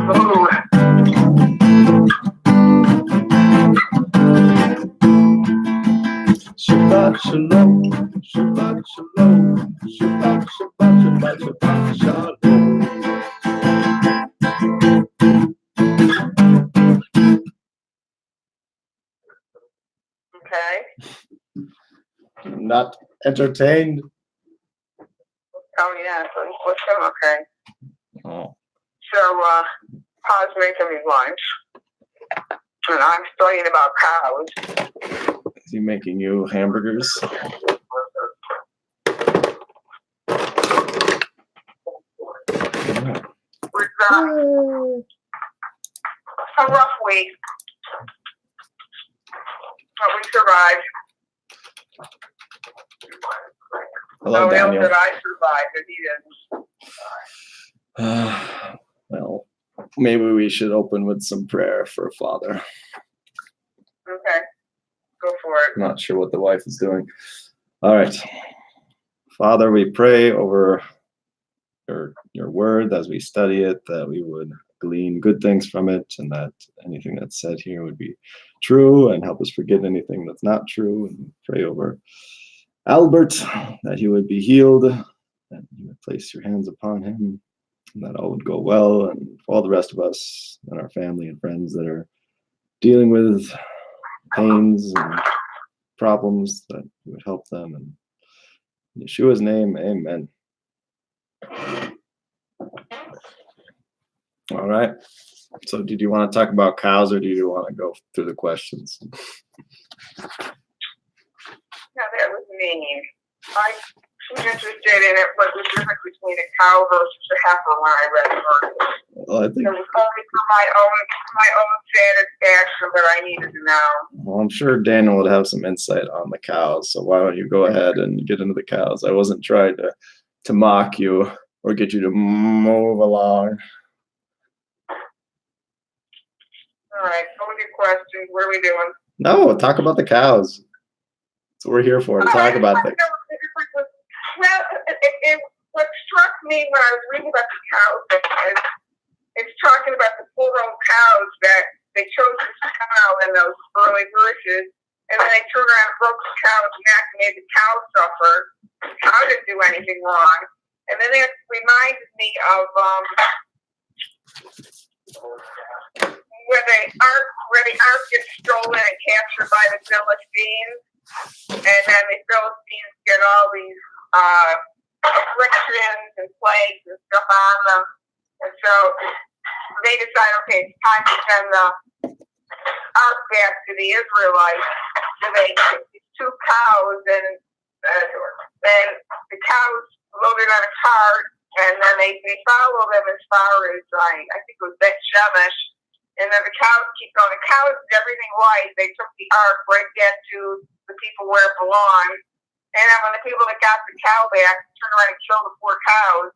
Ooh. Shabbat shalom, Shabbat shalom, Shabbat, Shabbat, Shabbat, Shabbat shalom. Okay. I'm not entertained. Oh, yeah. So what's going okay? Oh. So, Pa's making me lunch. And I'm studying about cows. Is he making you hamburgers? It was a rough week. But we survived. Hello, No, Daniel. that I survived, but he didn't. Well, maybe we should open with some prayer for Father. Okay. Go for it. I'm not sure what the wife is doing. All right. Father, we pray over your word as we study it, that we would glean good things from it, and that anything that's said here would be true, and help us forget anything that's not true. And pray over Albert, that he would be healed, that you would place your hands upon him, and that all would go well, and for all the rest of us and our family and friends that are dealing with pains and problems, that you would help them. And in Yeshua's name, amen. All right. So did you want to talk about cows, or do you want to go through the questions? No, that was mean. I was interested in it, what the difference between a cow versus a heifer when I read the verse. Well, I think, It was only for my own satisfaction that I needed to know. well, I'm sure Daniel would have some insight on the cows. So why don't you go ahead and get into the cows? I wasn't trying to mock you or get you to move along. All right, so with your questions, what are we doing? No, talk about the cows. That's what we're here for, to talk about them. Well, what struck me when I was reading about the cows is it's talking about the full-grown cows that they chose this cow in those early verses, and then they turned around and broke the cow's neck and made the cow suffer. The cow didn't do anything wrong. And then it reminded me of where the ark gets stolen and captured by the Philistines, and then the Philistines get all these afflictions and plagues and stuff on them, and so they decide, okay, it's time to send the ark back to the Israelites. So they take these two cows, and then the cows loaded on a cart, and then they follow them as far as I think it was Bet Shemesh, and then the cows keep going. The cows did everything right. They took the ark right back to the people where it belonged, and then when the people that got the cow back turned around and killed the poor cows.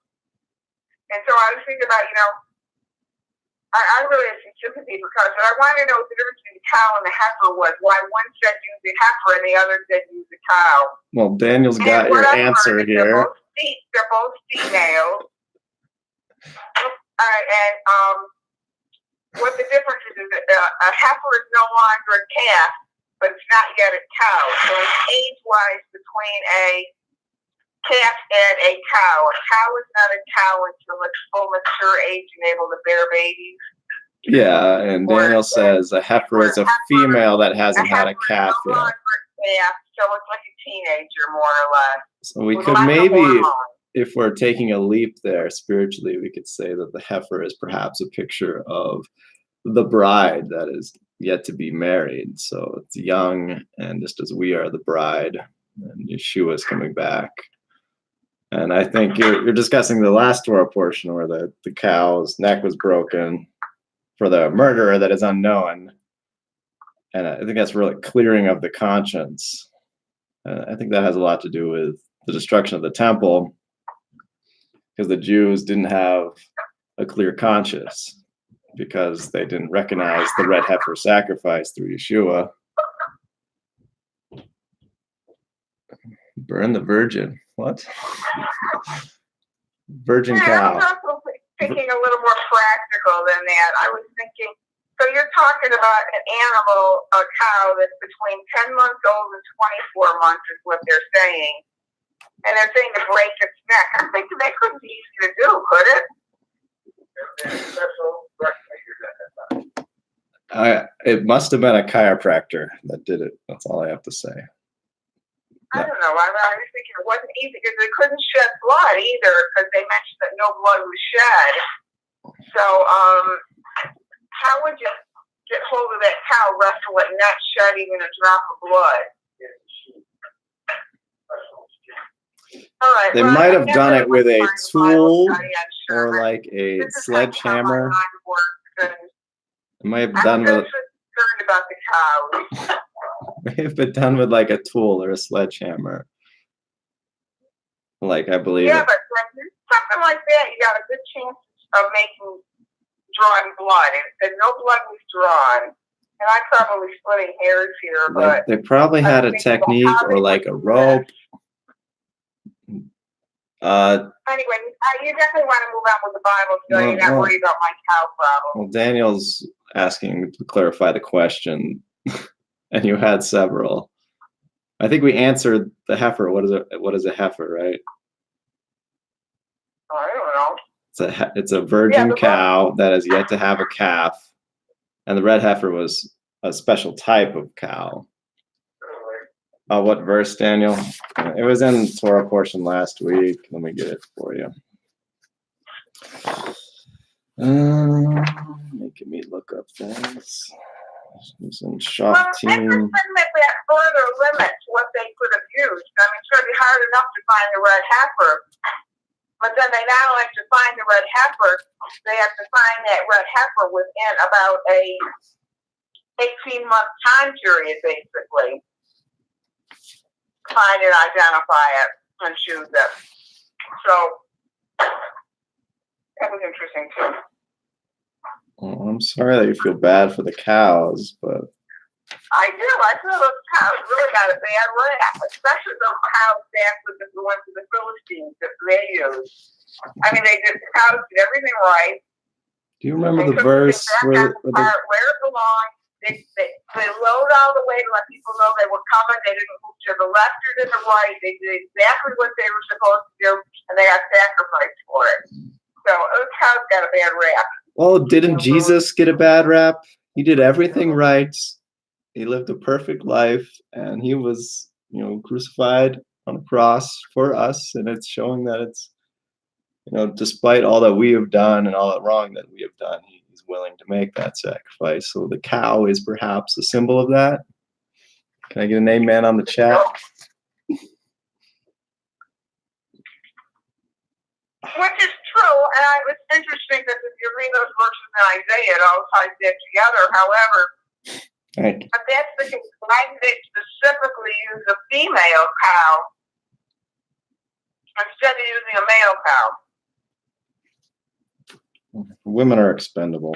And so I was thinking about, I really have some sympathy for cows, but I want to know what the difference between the cow and the heifer was. Why one said use the heifer and the other said use the cow. Well, Daniel's got your answer here. They're both females. What the difference is that a heifer is no longer a calf, but it's not yet a cow. So it's age-wise between a calf and a cow. A cow is not a cow until it's full mature age and able to bear babies. Yeah, and Daniel says a heifer is a female that hasn't had a calf yet. So it's like a teenager, more or less. So we could maybe, if we're taking a leap there spiritually, we could say that the heifer is perhaps a picture of the bride that is yet to be married. So it's young, and just as we are the bride, and Yeshua is coming back. And I think you're discussing the last Torah portion where the cow's neck was broken for the murderer that is unknown. And I think that's really clearing of the conscience. I think that has a lot to do with the destruction of the temple, because the Jews didn't have a clear conscience, because they didn't recognize the red heifer sacrifice through Yeshua. Burn the virgin. What? Virgin cow. thinking a little more practical than that. I was thinking, so you're talking about an animal, a cow that's between 10 months old and 24 months is what they're saying. And they're saying to break its neck. I'm thinking that couldn't be easy to do, could it? It must have been a chiropractor that did it. That's all I have to say. I don't know. I was thinking it wasn't easy because they couldn't shed blood either because they mentioned that no blood was shed. So, how would you get hold of that cow, wrestle it, and not shed even a drop of blood? All right, They might have done it with a tool or like a sledgehammer. It might have done with. I'm concerned about the cows. May have been done with like a tool or a sledgehammer. Like I believe. Yeah, but something like that, you got a good chance of drawing blood. It said no blood was drawn. And I'm probably splitting hairs here, but they probably had a technique or like a rope. Anyway, you definitely want to move on with the Bible so you're not worried about my cow problem. Well, Daniel's asking to clarify the question, and you had several. I think we answered the heifer. What is a heifer, right? I don't know. It's a virgin cow that has yet to have a calf, and the red heifer was a special type of cow. What verse, Daniel? It was in Torah Portion last week. Let me get it for you. Making me look up things. It's in Shoftim. Well, I just think that further limits what they could have used. I mean, it's going to be hard enough to find the red heifer, but then they not only have to find the red heifer, they have to find that red heifer within about a 18-month time period, basically. Find it, identify it, and choose it. So that was interesting too. Well, I'm sorry that you feel bad for the cows, but I do. I feel those cows really got a bad rap, especially those cows back with the ones of the Philistines that they used. I mean, the cows did everything right. Do you remember the verse where it belonged? They load all the way to let people know they were coming. They didn't move to the left or to the right. They did exactly what they were supposed to do, and they got sacrificed for it. So those cows got a bad rap. Well, didn't Jesus get a bad rap? He did everything right. He lived a perfect life, and he was, crucified on a cross for us. And it's showing that it's, despite all that we have done and all that wrong that we have done, he's willing to make that sacrifice. So the cow is perhaps a symbol of that. Can I get an amen on the chat? Which is true, and it's interesting that if you read those verses in Isaiah, it all ties that together. However, but that's the case. Why did they specifically use a female cow instead of using a male cow? Women are expendable.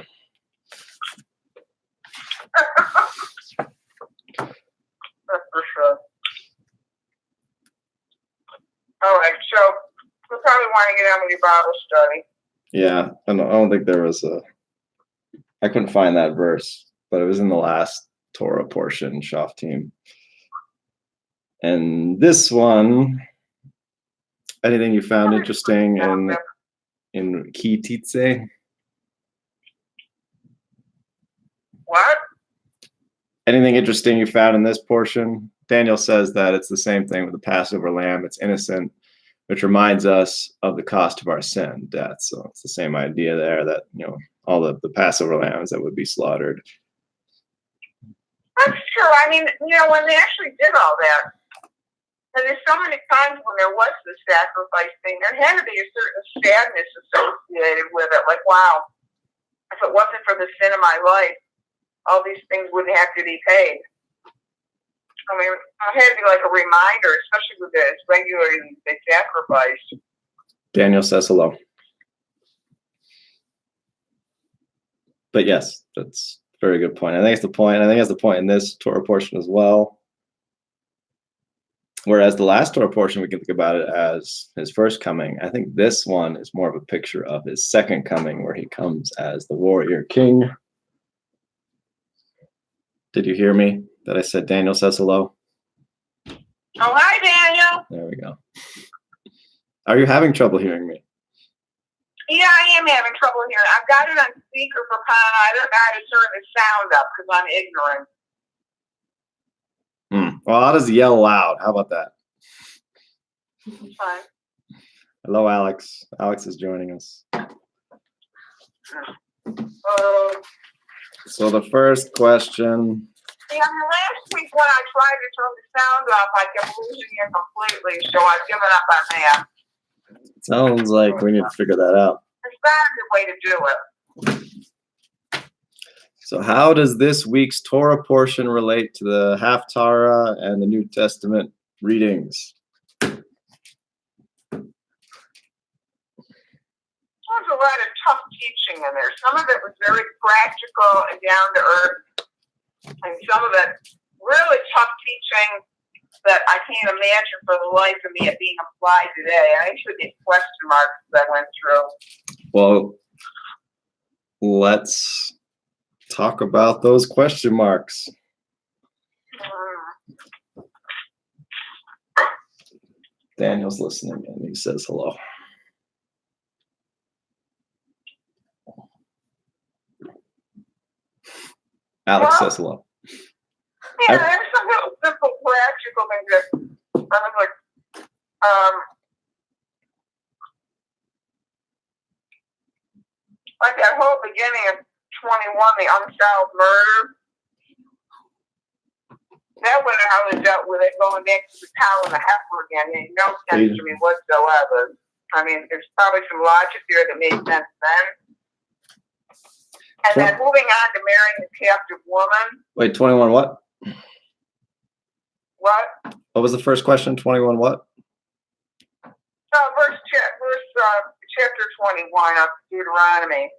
That's for sure. All right, so we probably want to get on with your Bible study. Yeah, I don't think there was I couldn't find that verse, but it was in the last Torah portion, Shoftim. And this one, anything you found interesting in Tetze? What? Anything interesting you found in this portion? Daniel says that it's the same thing with the Passover lamb. It's innocent, which reminds us of the cost of our sin, death. So it's the same idea there that, all the Passover lambs that would be slaughtered. That's true. I mean, when they actually did all that, and there's so many times when there was the sacrifice thing, there had to be a certain sadness associated with it. Like, wow, if it wasn't for the sin of my life, all these things wouldn't have to be paid. I mean, it had to be like a reminder, especially with the regularly they sacrificed. Daniel says hello. But yes, that's a very good point. I think it's the point. I think that's the point in this Torah portion as well. Whereas the last Torah portion, we can think about it as his first coming. I think this one is more of a picture of his second coming, where he comes as the warrior king. Did you hear me that I said Daniel says hello? Oh, hi, Daniel. There we go. Are you having trouble hearing me? Yeah, I am having trouble hearing. I've got it on speaker for Pon. I don't know how to turn the sound up because I'm ignorant. Well, I'll just yell loud. How about that? Fine. Hello, Alex. Alex is joining us. So the first question. Yeah, last week when I tried to turn the sound off, I kept losing it completely, so I've given up on that. Sounds like we need to figure that out. It's not a good way to do it. So how does this week's Torah portion relate to the Haftarah and the New Testament readings? There's a lot of tough teaching in there. Some of it was very practical and down to earth, and some of it really tough teaching that I can't imagine for the life of me it being applied today. I actually get question marks that I went through. Well, let's talk about those question marks. Daniel's listening and he says hello. Alex says hello. Yeah, there's some little simple practical things that I was like, like that whole beginning of 21, the unsolved murder. That wouldn't know how they dealt with it going back to the cow and the heifer again. It made no sense to me whatsoever. I mean, there's probably some logic there that made sense then. And then moving on to marrying a captive woman. Wait, 21 what? What? What was the first question? 21 what? Verse chapter 21 of Deuteronomy.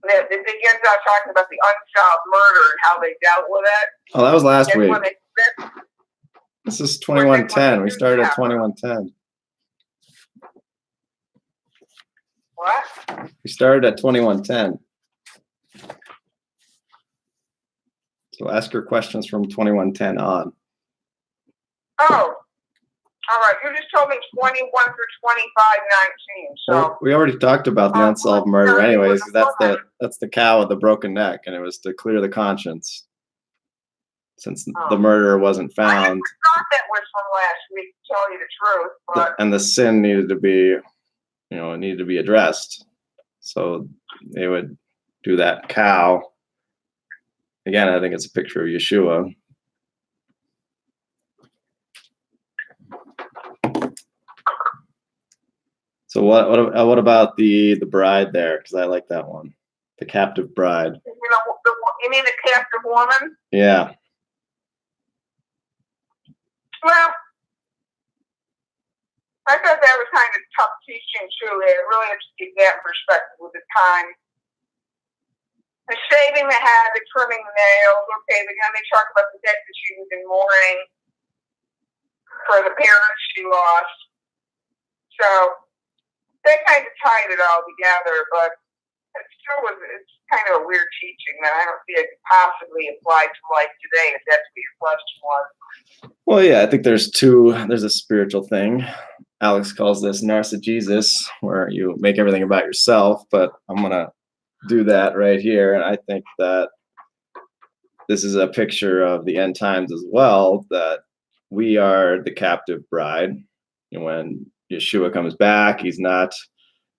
It begins out talking about the unsolved murder and how they dealt with it. Oh, that was last week. They, This is 21:10. We started at 21:10. what? We started at 21:10. So ask your questions from 21:10 on. Oh, all right. You just told me 21 through 25:19. So Well, we already talked about the unsolved murder, anyways. 'Cause that's the cow with the broken neck, and it was to clear the conscience, since the murderer wasn't I found, thought that was from last week, to tell you the truth, but and the sin needed to be, it needed to be addressed. So they would do that cow. Again, I think it's a picture of Yeshua. So what about the bride there? Because I like that one, the captive bride. you mean the captive woman? Yeah. Well, I thought that was kind of tough teaching too. It really had to keep that in perspective with the time. The shaving the head, the trimming the nails. Okay, but then they talk about the death that she was in mourning for the parents she lost. So they kind of tied it all together, but it's kind of a weird teaching that I don't see it possibly applied to life today, if that's what your question was. Well, yeah, I think there's a spiritual thing. Alex calls this narcissism, where you make everything about yourself, but I'm going to do that right here. And I think that this is a picture of the end times as well, that we are the captive bride. And when Yeshua comes back, he's not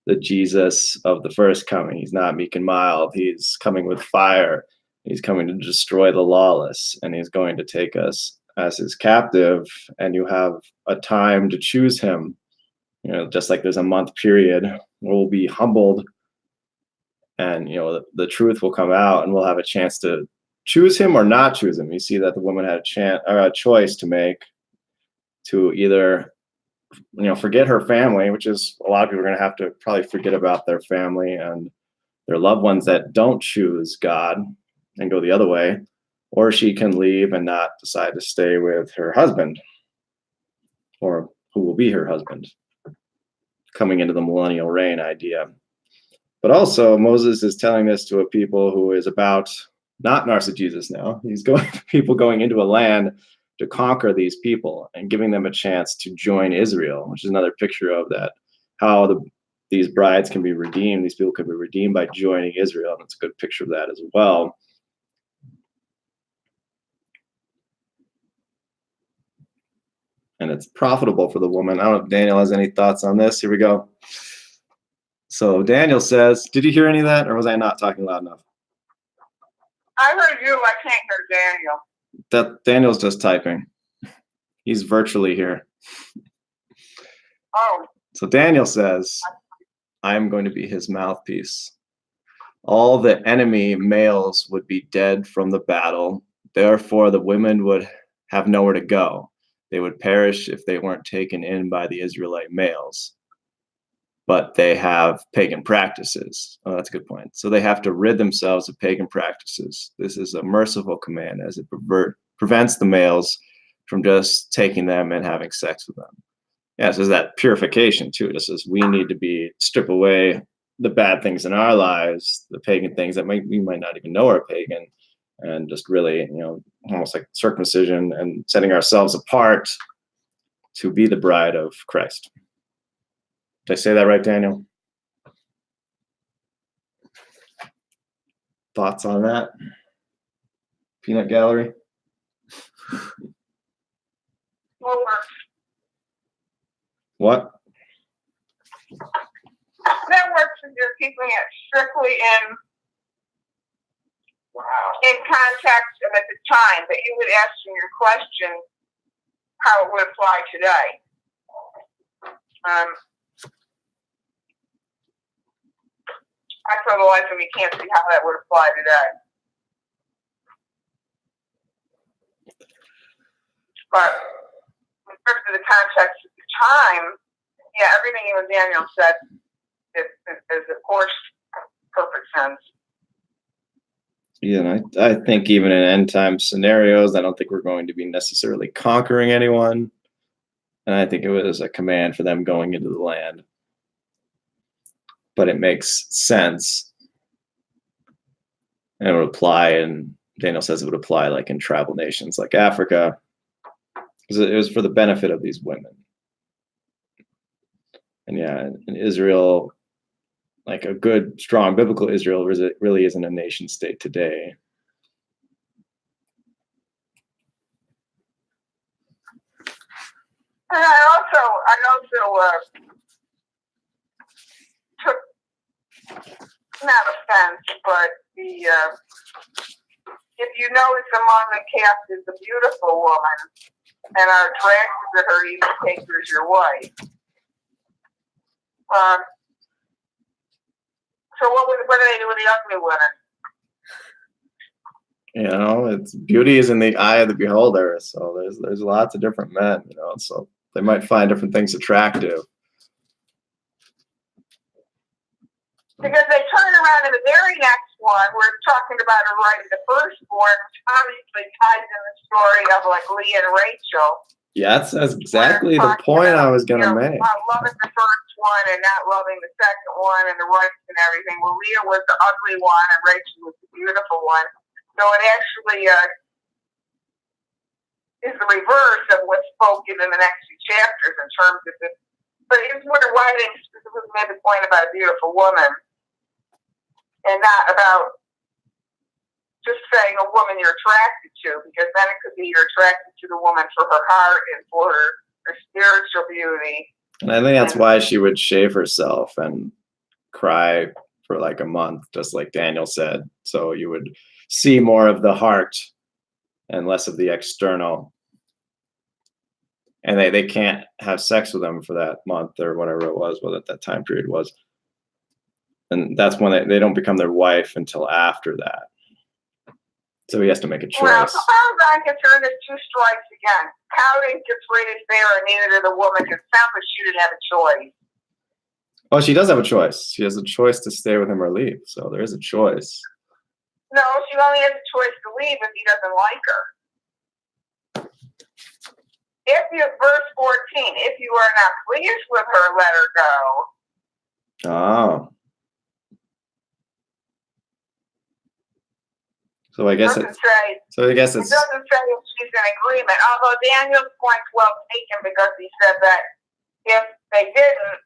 the Jesus of the first coming. He's not meek and mild. He's coming with fire. He's coming to destroy the lawless, and he's going to take us as his captive, and you have a time to choose him. Just like there's a month period, we'll be humbled, and the truth will come out, and we'll have a chance to choose him or not choose him. You see that the woman had a choice to make, to either forget her family, which is a lot of people are going to have to probably forget about their family and their loved ones that don't choose God and go the other way, or she can leave and not decide to stay with her husband, or who will be her husband, coming into the millennial reign idea. But also, Moses is telling this to a people who is about not Narcissus now. He's people going into a land to conquer these people and giving them a chance to join Israel, which is another picture of that, how these brides can be redeemed. These people can be redeemed by joining Israel. And it's a good picture of that as well. And it's profitable for the woman. I don't know if Daniel has any thoughts on this. Here we go. So Daniel says, did you hear any of that, or was I not talking loud enough? I heard you. I can't hear Daniel. Daniel's just typing. He's virtually here. Oh. So Daniel says, I'm going to be his mouthpiece. All the enemy males would be dead from the battle. Therefore, the women would have nowhere to go. They would perish if they weren't taken in by the Israelite males. But they have pagan practices. Oh, that's a good point. So they have to rid themselves of pagan practices. This is a merciful command, as it prevents the males from just taking them and having sex with them. Yeah, so there's that purification too. It says we need to strip away the bad things in our lives, the pagan things that we might not even know are pagan, and just really, almost like circumcision and setting ourselves apart to be the bride of Christ. Did I say that right, Daniel? Thoughts on that? Peanut Gallery? What? That works if you're keeping it strictly in context and at the time, but you would ask in your question how it would apply today. I for the life of me can't see how that would apply today. But in terms of the context at the time, yeah, everything you and Daniel said is of course perfect sense. Yeah, and I think even in end time scenarios, I don't think we're going to be necessarily conquering anyone. And I think it was a command for them going into the land. But it makes sense. And it would apply, and Daniel says it would apply like in tribal nations like Africa. It was for the benefit of these women. And yeah, in Israel, like a good, strong biblical Israel really isn't a nation state today. And I also took not offense, but if you notice among the cast is a beautiful woman and are attracted to her, you can take her as your wife. So what do they do with the ugly women? It's beauty is in the eye of the beholder. So there's lots of different men, so they might find different things attractive. Because they turn around in the very next one, we're talking about her right in the firstborn, which obviously ties in the story of like Leah and Rachel. Yeah, that's exactly the point I was going to make. Loving the first one and not loving the second one and the rights and everything. Well, Leah was the ugly one and Rachel was the beautiful one. So it actually is the reverse of what's spoken in the next few chapters in terms of this. But it's wonder why they specifically made the point about a beautiful woman and not about just saying a woman you're attracted to, because then it could be you're attracted to the woman for her heart and for her spiritual beauty. And I think that's why she would shave herself and cry for like a month, just like Daniel said. So you would see more of the heart and less of the external. And they can't have sex with them for that month or whatever it was, what that time period was. And that's when they don't become their wife until after that. So he has to make a choice. Well, so Valentine gets her into two strikes again. Counting gets rated fair, and neither did the woman, because it sounds like she didn't have a choice. Well, she does have a choice. She has a choice to stay with him or leave. So there is a choice. No, she only has a choice to leave if he doesn't like her. If you, verse 14, if you are not pleased with her, let her go. Oh. So I guess it doesn't say it's if she's in agreement. Although Daniel's point's well taken because he said that if they didn't,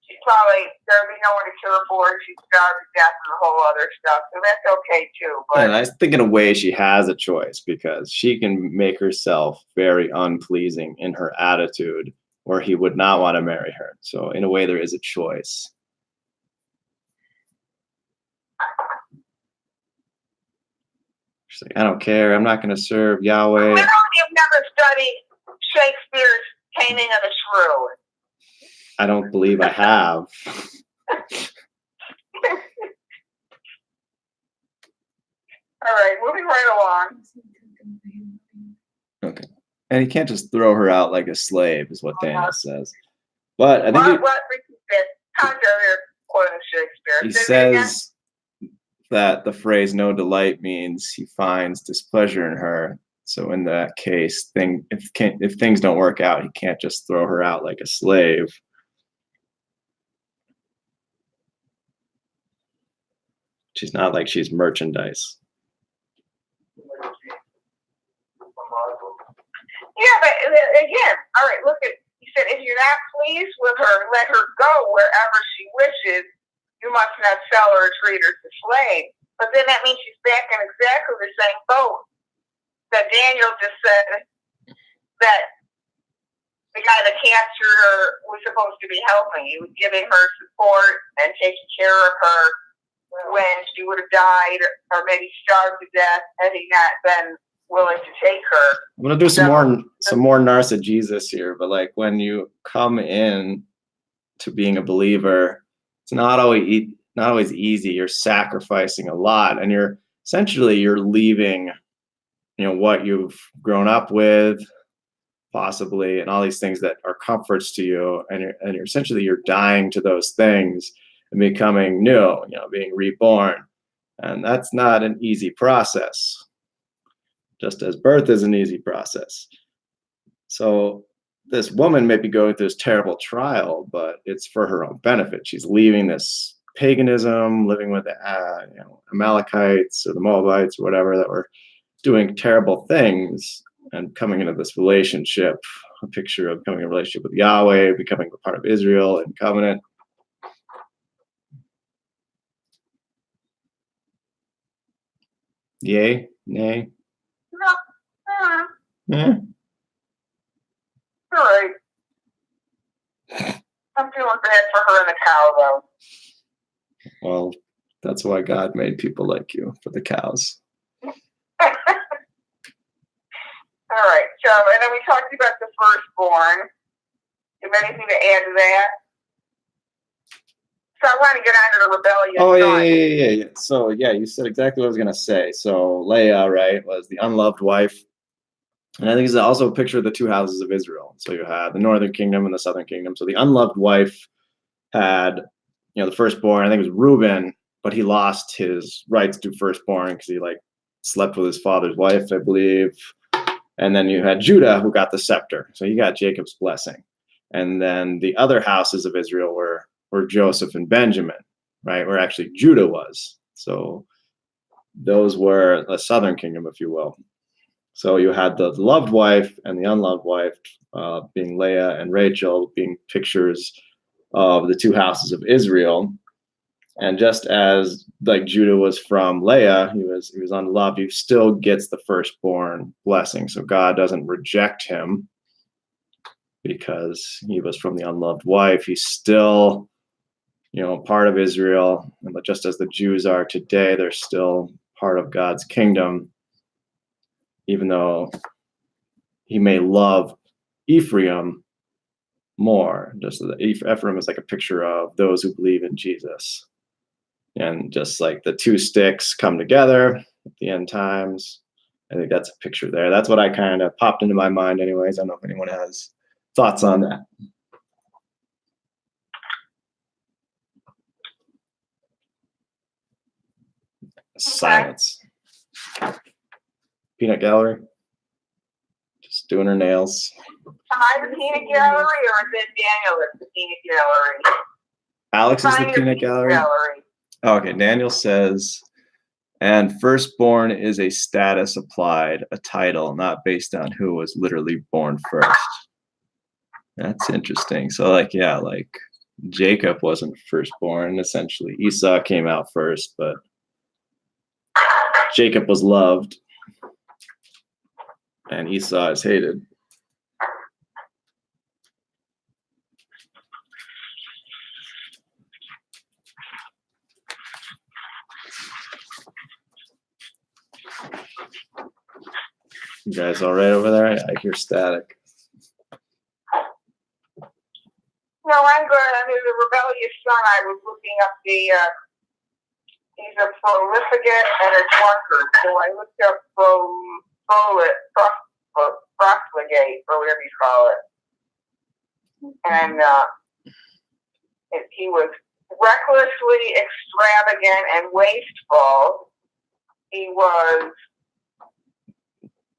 she'd probably there'd be no one to care for her. She'd starve to death and the whole other stuff. So that's okay too. But and I think in a way she has a choice because she can make herself very unpleasing in her attitude, or he would not want to marry her. So in a way, there is a choice. She's like, I don't care. I'm not going to serve Yahweh. You've never studied Shakespeare's Taming of the Shrew. I don't believe I have. All right, moving right along. Okay. And he can't just throw her out like a slave, is what Daniel says. But I think he says that the phrase "no delight" means he finds displeasure in her. So in that case, if things don't work out, he can't just throw her out like a slave. She's not like she's merchandise. Yeah, but again, all right, look at, he said, if you're not pleased with her, let her go wherever she wishes. You must not sell her or treat her as a slave. But then that means she's back in exactly the same boat that Daniel just said that the guy that captured her was supposed to be helping. He was giving her support and taking care of her when she would have died or maybe starved to death had he not been willing to take her. I'm gonna do some more narcissism here, but like when you come in to being a believer, it's not always easy. You're sacrificing a lot, and you're leaving, what you've grown up with, possibly, and all these things that are comforts to you, and you're dying to those things and becoming new, being reborn, and that's not an easy process. Just as birth is an easy process. So this woman may be going through this terrible trial, but it's for her own benefit. She's leaving this paganism, living with the Amalekites or the Moabites or whatever that were doing terrible things, and coming into this relationship, a picture of becoming a relationship with Yahweh, becoming a part of Israel and covenant. Yay? Nay? Yeah. All right. I'm feeling bad for her and the cow, though. Well, that's why God made people like you, for the cows. All right. So, and then we talked about the firstborn. Do you have anything to add to that? So I want to get on to the rebellion. Oh, yeah. So, you said exactly what I was going to say. So, Leah, right, was the unloved wife. And I think it's also a picture of the two houses of Israel. So you had the northern kingdom and the southern kingdom. So the unloved wife had, the firstborn. I think it was Reuben, but he lost his rights to firstborn because he slept with his father's wife, I believe. And then you had Judah, who got the scepter. So he got Jacob's blessing. And then the other houses of Israel were Joseph and Benjamin, right? Where actually Judah was. So those were the southern kingdom, if you will. So you had the loved wife and the unloved wife, being Leah and Rachel, being pictures of the two houses of Israel. And just as Judah was from Leah, he was unloved, he still gets the firstborn blessing. So God doesn't reject him because he was from the unloved wife. He's still, part of Israel. But just as the Jews are today, they're still part of God's kingdom. Even though he may love Ephraim more, just that Ephraim is like a picture of those who believe in Jesus. And just like the two sticks come together at the end times, I think that's a picture there. That's what I kind of popped into my mind anyways. I don't know if anyone has thoughts on that. Silence. Peanut gallery. Just doing her nails. Am I the peanut gallery, or is it Daniel that's the peanut gallery? Alex is the peanut gallery. Oh, okay, Daniel says, and firstborn is a status applied, a title, not based on who was literally born first. That's interesting. So, like Jacob wasn't firstborn, essentially. Esau came out first, but Jacob was loved, and Esau is hated. You guys all right over there? I hear static. No, I'm good. I mean, the rebellious son, I was looking up he's a profligate and a drunkard. So I looked up profligate, or whatever you call it. And he was recklessly extravagant and wasteful. He was...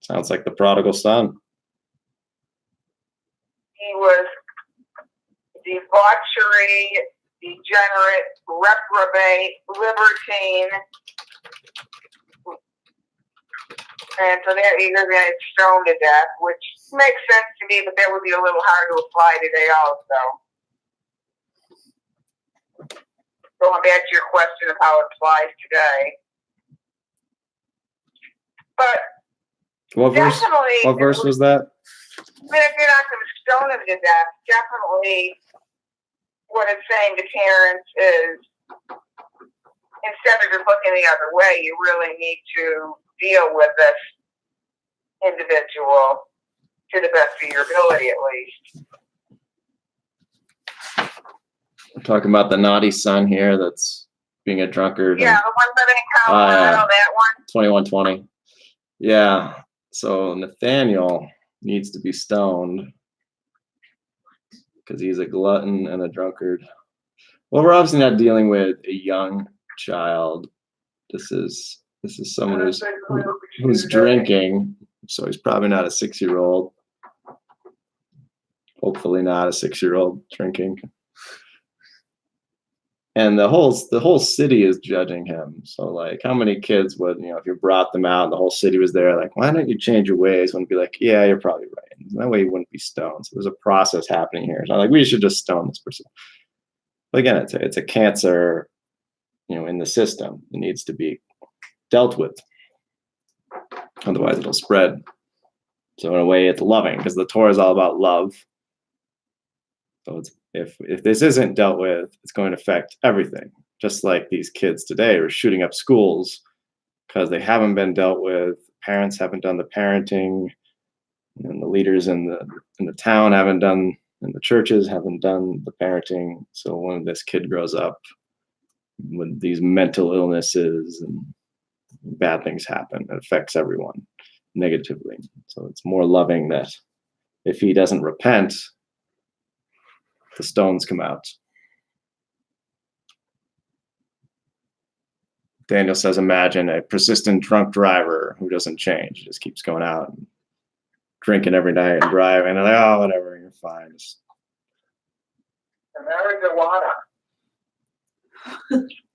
Sounds like the prodigal son. He was debauchery, degenerate, reprobate, libertine, and so there he's going to get stoned to death, which makes sense to me, but that would be a little hard to apply today also. Going back to your question of how it applies today. But what verse was that? I mean, if you're not going to stone him to death, definitely what it's saying to parents is, instead of just looking the other way, you really need to deal with this individual to the best of your ability, at least. We're talking about the naughty son here that's being a drunkard. Yeah, the one living in Colorado, that one. 2120. Yeah. So Nathaniel needs to be stoned because he's a glutton and a drunkard. Well, we're obviously not dealing with a young child. This is someone who's drinking, so he's probably not a 6-year-old. Hopefully not a 6-year-old drinking. And the whole city is judging him. So, like, how many kids would, if you brought them out and the whole city was there, like, why don't you change your ways? Wouldn't be like, yeah, you're probably right. That way you wouldn't be stoned. So there's a process happening here. It's not like we should just stone this person. But again, it's a cancer, in the system. It needs to be dealt with. Otherwise it'll spread. So in a way it's loving, because the Torah is all about love. So if this isn't dealt with, it's going to affect everything. Just like these kids today are shooting up schools because they haven't been dealt with. Parents haven't done the parenting, and the leaders in the town haven't done, and the churches haven't done the parenting. So when this kid grows up with these mental illnesses and bad things happen, it affects everyone negatively. So it's more loving that if he doesn't repent, the stones come out. Daniel says, imagine a persistent drunk driver who doesn't change, just keeps going out and drinking every night and driving. And they're like, oh, whatever, you're fine. Marijuana.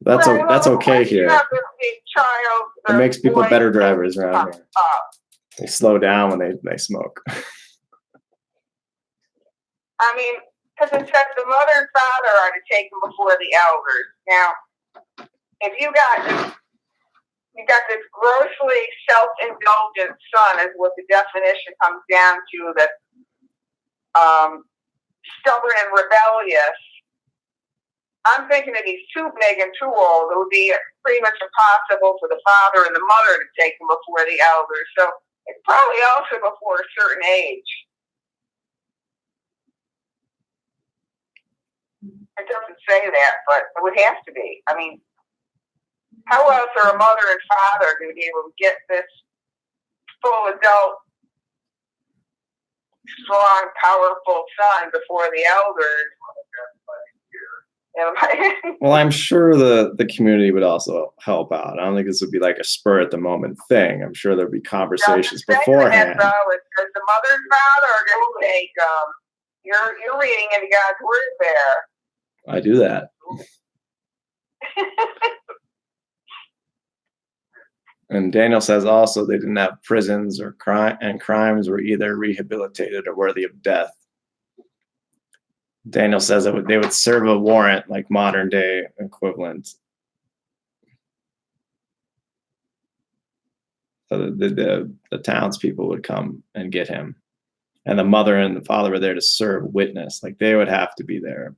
That's okay here. It makes people better drivers around here. They slow down when they smoke. I mean, because it says the mother and father are to take them before the elders. Now, if you got this grossly self-indulgent son, is what the definition comes down to, that stubborn and rebellious, I'm thinking if he's too big and too old, it would be pretty much impossible for the father and the mother to take him before the elders. So it's probably also before a certain age. It doesn't say that, but it would have to be. I mean, how else are a mother and father going to be able to get this full adult, strong, powerful son before the elders? Well, I'm sure the community would also help out. I don't think this would be like a spur at the moment thing. I'm sure there'd be conversations beforehand. Does the mother's mouth, or just take you're reading into God's word there? I do that. And Daniel says also they didn't have prisons or crimes were either rehabilitated or worthy of death. Daniel says that they would serve a warrant like modern day equivalent. So the townspeople would come and get him. And the mother and the father were there to serve witness. Like they would have to be there,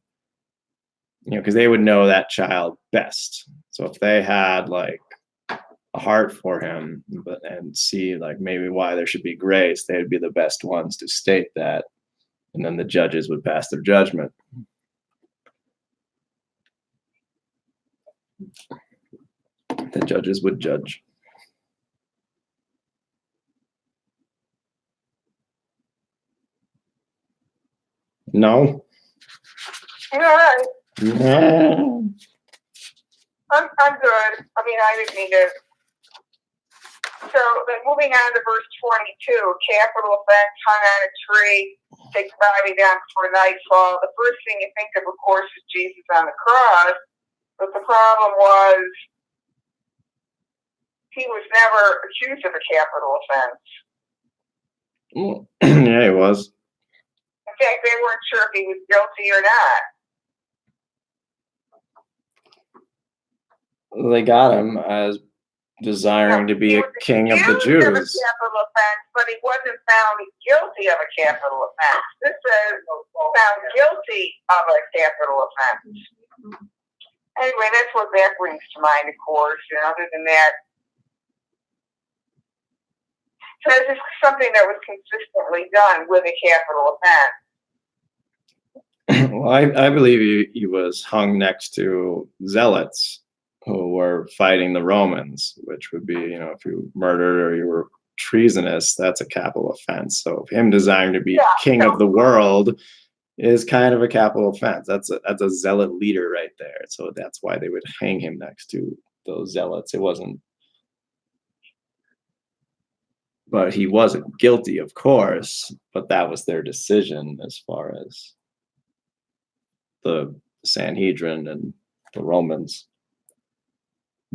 because they would know that child best. So if they had like a heart for him, and see like maybe why there should be grace, they would be the best ones to state that. And then the judges would pass their judgment. The judges would judge. No. All right. No. I'm good. I mean, I didn't mean to. So, then moving on to verse 22, capital offense, hung on a tree, take the body down before nightfall. The first thing you think of course, is Jesus on the cross. But the problem was, he was never accused of a capital offense. Yeah, he was. In fact, they weren't sure if he was guilty or not. They got him as desiring to be a king of the Jews. He was accused of a capital offense, but he wasn't found guilty of a capital offense. This is found guilty of a capital offense. Anyway, that's what that brings to mind, of course. And other than that, so this is something that was consistently done with a capital offense. Well, I believe he was hung next to zealots who were fighting the Romans, which would be, if you murdered or you were treasonous, that's a capital offense. So him desiring to be king of the world is kind of a capital offense. That's a zealot leader right there. So that's why they would hang him next to those zealots. It wasn't, but he wasn't guilty, of course, but that was their decision as far as the Sanhedrin and the Romans.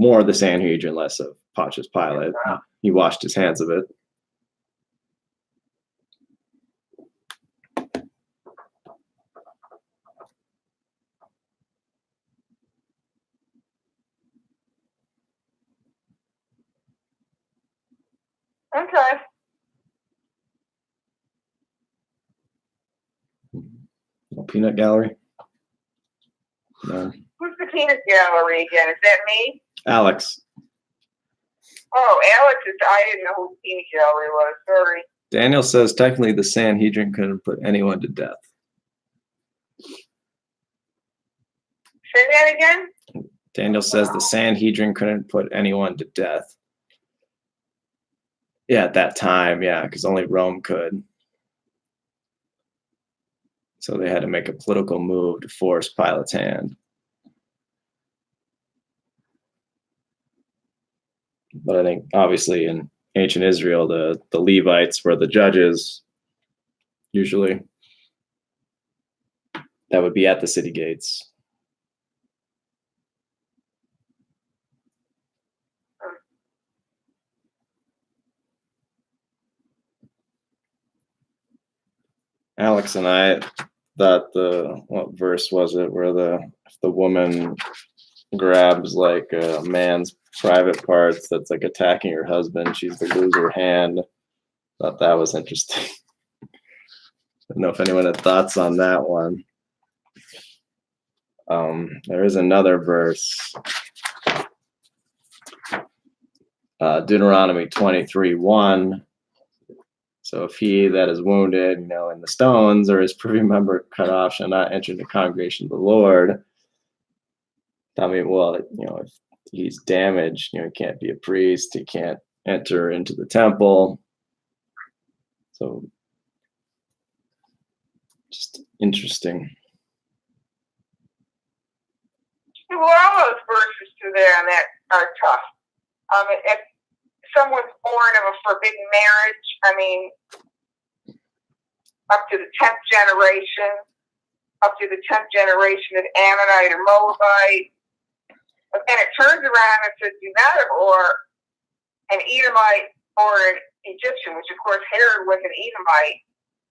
More of the Sanhedrin, less of Pontius Pilate. He washed his hands of it. Okay. No peanut gallery? No. Who's the peanut gallery again? Is that me? Alex. Oh, Alex is. I didn't know who the peanut gallery was. Sorry. Daniel says technically the Sanhedrin couldn't put anyone to death. Say that again? Daniel says the Sanhedrin couldn't put anyone to death. Yeah, at that time, yeah, because only Rome could. So they had to make a political move to force Pilate's hand. But I think obviously in ancient Israel, the Levites were the judges, usually. That would be at the city gates. Alex and I thought what verse was it where if the woman grabs like a man's private parts that's like attacking her husband, she's to lose her hand. Thought that was interesting. I don't know if anyone had thoughts on that one. There is another verse, Deuteronomy 23:1. So if he that is wounded, in the stones, or his privy member cut off, shall not enter the congregation of the Lord. I mean, well, if he's damaged, he can't be a priest. He can't enter into the temple. So just interesting. Well, all those verses to them that are tough. If someone's born of a forbidden marriage, I mean, up to the 10th generation, of Ammonite or Moabite, and it turns around and says, do not, or an Edomite or an Egyptian, which of course Herod was an Edomite,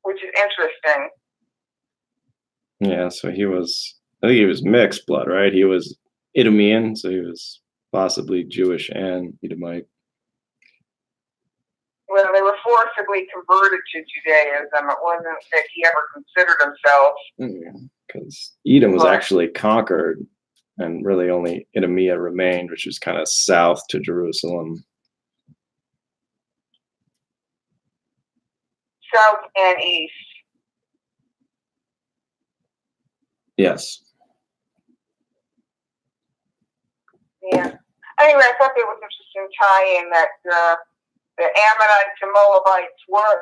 which is interesting. Yeah, so I think he was mixed blood, right? He was Idumean, so he was possibly Jewish and Edomite. Well, they were forcibly converted to Judaism. It wasn't that he ever considered himself. Because Edom was actually conquered, and really only Idumea remained, which was kind of south to Jerusalem. South and east. Yes. Yeah. Anyway, I thought there was an interesting tie-in that the Ammonites and Moabites were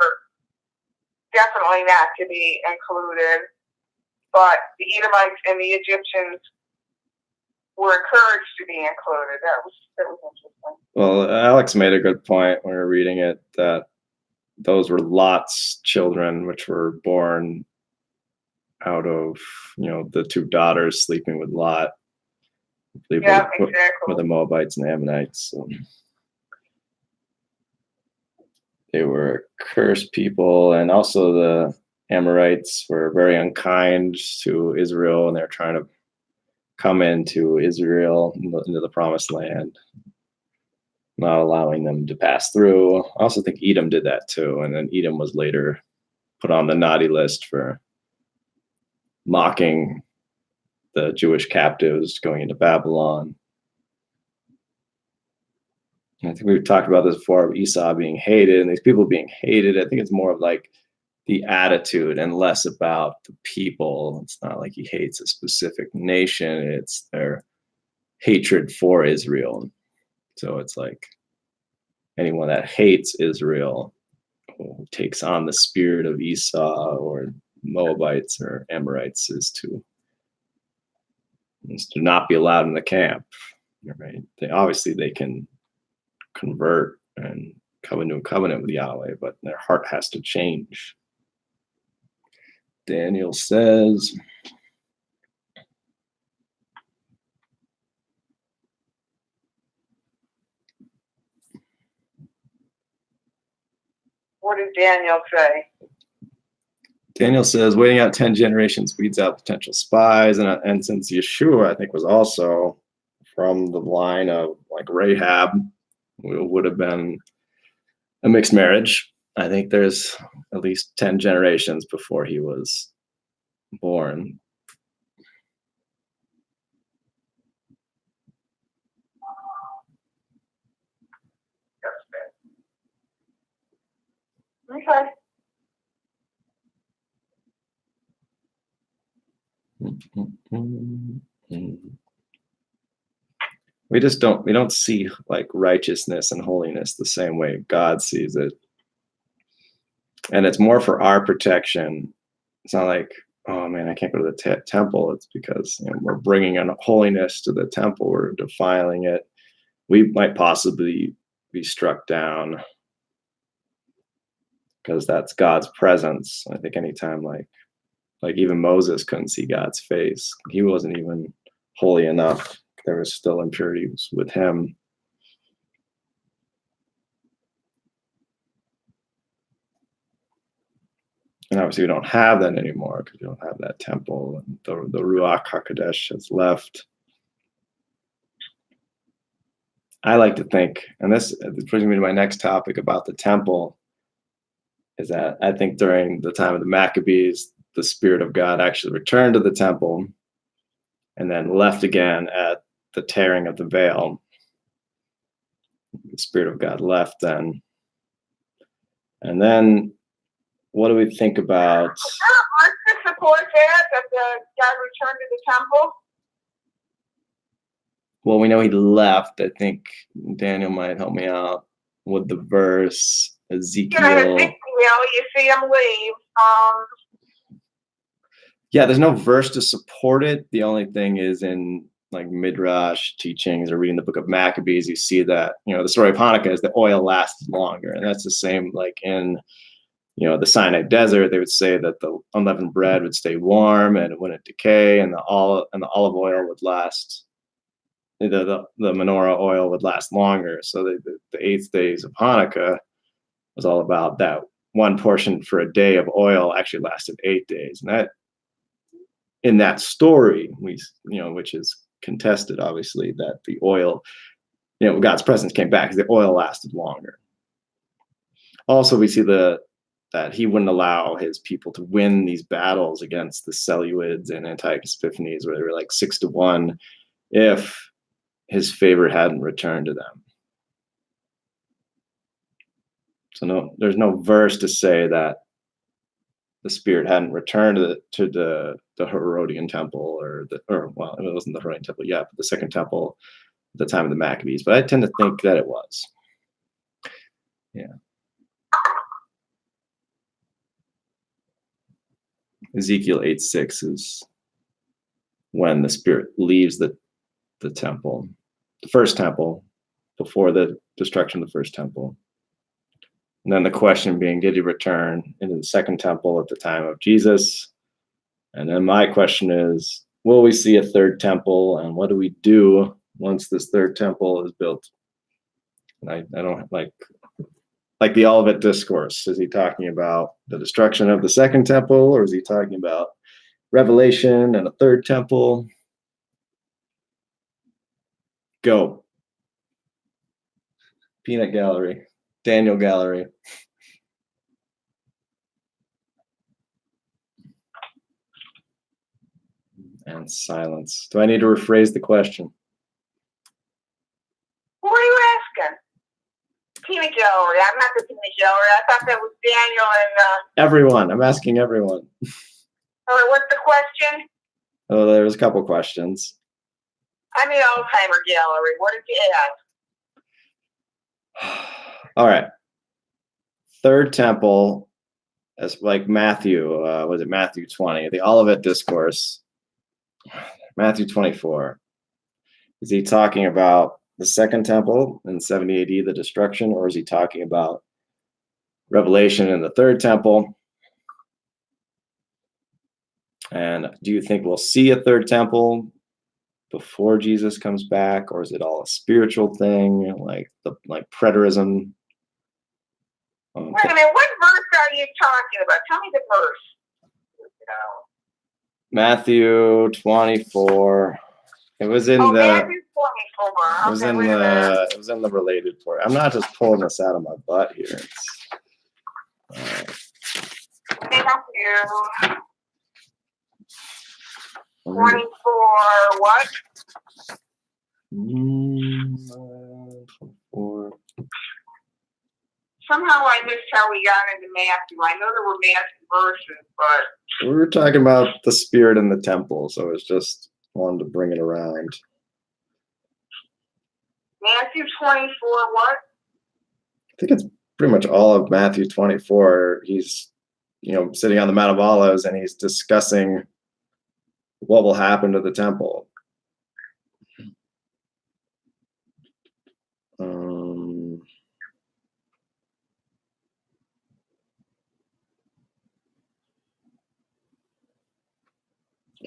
definitely not to be included, but the Edomites and the Egyptians were encouraged to be included. That was interesting. Well, Alex made a good point when we were reading it, that those were Lot's children, which were born out of, the two daughters sleeping with Lot. I believe exactly. With the Moabites and the Ammonites. So they were cursed people, and also the Amorites were very unkind to Israel, and they're trying to come into Israel, into the promised land, not allowing them to pass through. I also think Edom did that too, and then Edom was later put on the naughty list for mocking the Jewish captives going into Babylon. And I think we've talked about this before, of Esau being hated and these people being hated. I think it's more of like the attitude and less about the people. It's not like he hates a specific nation, it's their hatred for Israel. So it's like anyone that hates Israel takes on the spirit of Esau or Moabites or Amorites is to not be allowed in the camp. Right? They can convert and come into a covenant with Yahweh, but their heart has to change. Daniel says, what did Daniel say? Daniel says, waiting out 10 generations weeds out potential spies. And since Yeshua, I think, was also from the line of like Rahab, would have been a mixed marriage. I think there's at least 10 generations before he was born. Okay. We don't see like righteousness and holiness the same way God sees it. And it's more for our protection. It's not like, oh man, I can't go to the temple. It's because we're bringing in holiness to the temple. We're defiling it. We might possibly be struck down because that's God's presence. I think anytime like even Moses couldn't see God's face. He wasn't even holy enough. There was still impurities with him. And obviously we don't have that anymore because we don't have that temple. And the Ruach HaKodesh has left. I like to think, and this brings me to my next topic about the temple, is that I think during the time of the Maccabees, the Spirit of God actually returned to the temple and then left again at the tearing of the veil. The Spirit of God left then. And then what do we think about? Let's support that God returned to the temple. Well, we know he left. I think Daniel might help me out with the verse. Ezekiel. You see him leave. Yeah, there's no verse to support it. The only thing is in like Midrash teachings or reading the book of Maccabees, you see that, the story of Hanukkah is the oil lasts longer. And that's the same like in, the Sinai desert. They would say that the unleavened bread would stay warm and it wouldn't decay, and the olive oil would last. The menorah oil would last longer. So the 8 days of Hanukkah was all about that. One portion for a day of oil actually lasted 8 days, and that in that story, which is contested, obviously, that the oil, God's presence came back because the oil lasted longer. Also, we see that he wouldn't allow his people to win these battles against the Seleucids and Antiochus Epiphanes, where they were like 6-1, if his favor hadn't returned to them. So there's no verse to say that the Spirit hadn't returned to the Herodian temple, it wasn't the Herodian temple yet, but the second temple at the time of the Maccabees. But I tend to think that it was. Yeah. Ezekiel 8:6 is when the Spirit leaves the temple, the first temple, before the destruction of the first temple. And then the question being, did he return into the second temple at the time of Jesus? And then my question is, will we see a third temple? And what do we do once this third temple is built? And I don't like the Olivet Discourse. Is he talking about the destruction of the second temple, or is he talking about Revelation and a third temple? Go. Peanut Gallery. Daniel Gallery. And silence. Do I need to rephrase the question? Who are you asking? Peanut Gallery. I'm not the Peanut Gallery. I thought that was Daniel and... Everyone. I'm asking everyone. All right, what's the question? Oh, there was a couple questions. I'm the Alzheimer Gallery. What did you ask? All right. Third temple, as like Matthew, was it Matthew 20? The Olivet Discourse, Matthew 24. Is he talking about the second temple in 70 AD, the destruction, or is he talking about Revelation in the third temple? And do you think we'll see a third temple before Jesus comes back, or is it all a spiritual thing, like preterism? Wait a minute, what verse are you talking about? Tell me the verse. Matthew 24. It was in Matthew 24. It was in the related part. I'm not just pulling this out of my butt here. Matthew 24. What? 24. Somehow I missed how we got into Matthew. I know there were Matthew verses, but... We were talking about the Spirit in the temple, so it's just wanted to bring it around. Matthew 24, what? I think it's pretty much all of Matthew 24. He's, sitting on the Mount of Olives, and he's discussing what will happen to the temple.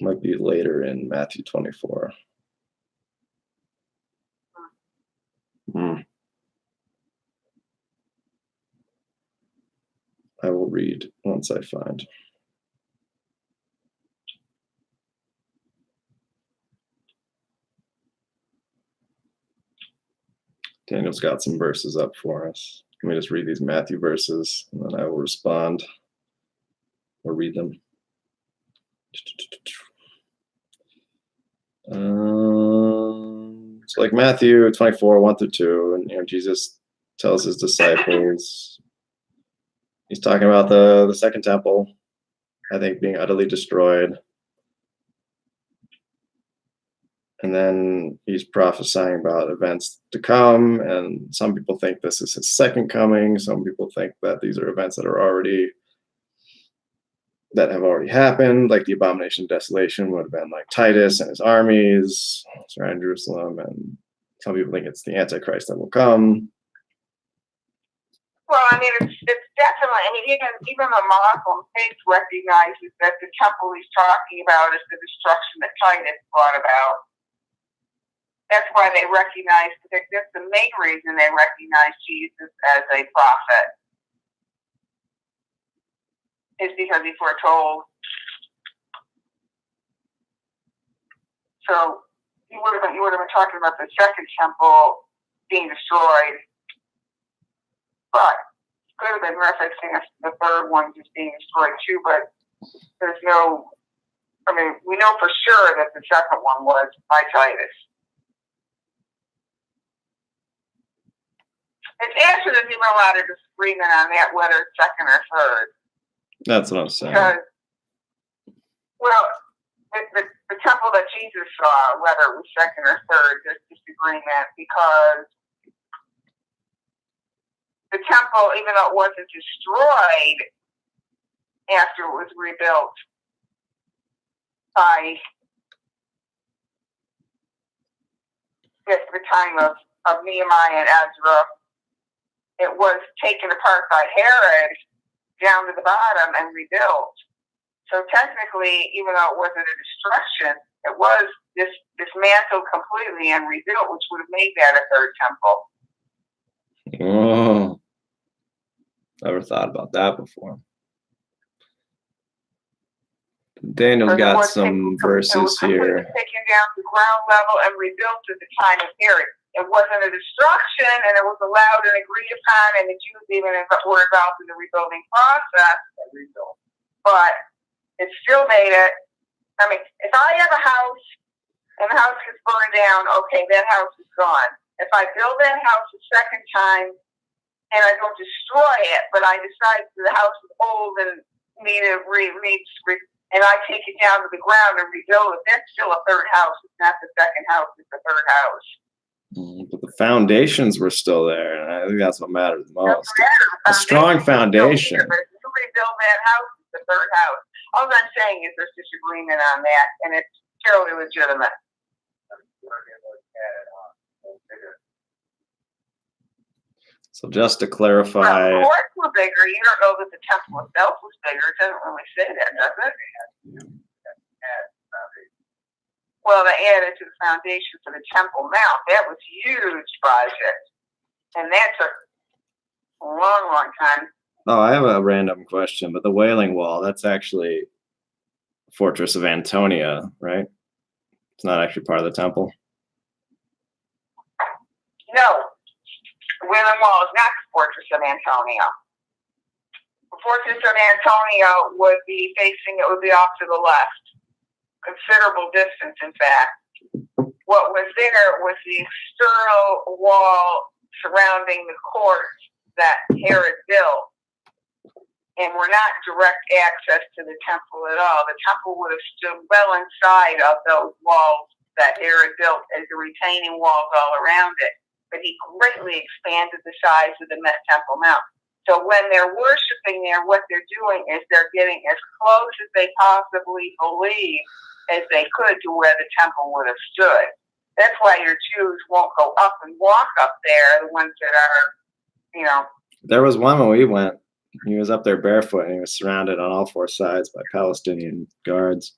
Might be later in Matthew 24. I will read once I find. Daniel's got some verses up for us. Let me just read these Matthew verses, and then I will respond or read them. So like Matthew 24, 1-2, and Jesus tells his disciples, he's talking about the second temple, I think, being utterly destroyed. And then he's prophesying about events to come, and some people think this is his second coming. Some people think that these are events that are already that have already happened, like the abomination of desolation would have been like Titus and his armies surrounding Jerusalem, and some people think it's the Antichrist that will come. Well, I mean, it's definitely, I mean, even the Muslim faith recognizes that the temple he's talking about is the destruction that Titus brought about. That's why they recognize, that's the main reason they recognize Jesus as a prophet, is because he foretold. So you would have been talking about the second temple being destroyed. But could have been referencing the third one just being destroyed too, but there's no, I mean, we know for sure that the second one was by Titus. It's actually there's even a lot of disagreement on that, whether it's second or third. That's what I'm saying. Because, well, the temple that Jesus saw, whether it was second or third, there's disagreement because the temple, even though it wasn't destroyed after it was rebuilt by the time of Nehemiah and Ezra, it was taken apart by Herod down to the bottom and rebuilt. So technically, even though it wasn't a destruction, it was dismantled completely and rebuilt, which would have made that a third temple. Oh, never thought about that before. Daniel's got some verses here. It was taken down to ground level and rebuilt at the time of Herod. It wasn't a destruction, and it was allowed and agreed upon, and the Jews even were involved in the rebuilding process. But it still made it. I mean, if I have a house and the house gets burned down, okay, that house is gone. If I build that house a second time and I don't destroy it, but I decide that the house is old and needs and I take it down to the ground and rebuild it, that's still a third house. It's not the second house, it's the third house. But the foundations were still there, and I think that's what matters the most. A strong foundation. If you rebuild that house, it's the third house. All I'm saying is there's disagreement on that, and it's totally legitimate. So just to clarify, the courts were bigger. You don't know that the temple itself was bigger. It doesn't really say that, does it? Well, they added to the foundation for the Temple Mount. That was a huge project, and that took a long, long time. Oh, I have a random question, but the Wailing Wall, that's actually Fortress of Antonia, right? It's not actually part of the temple? No. The Wailing Wall is not the Fortress of Antonia. The Fortress of Antonia would be off to the left. Considerable distance, in fact. What was there was the external wall surrounding the court that Herod built. And were not direct access to the temple at all. The temple would have stood well inside of those walls that Herod built as the retaining walls all around it. But he greatly expanded the size of the Temple Mount. So when they're worshiping there, what they're doing is they're getting as close as they possibly believe as they could to where the temple would have stood. That's why your Jews won't go up and walk up there, the ones that are, There was one when we went. He was up there barefoot, and he was surrounded on all four sides by Palestinian guards.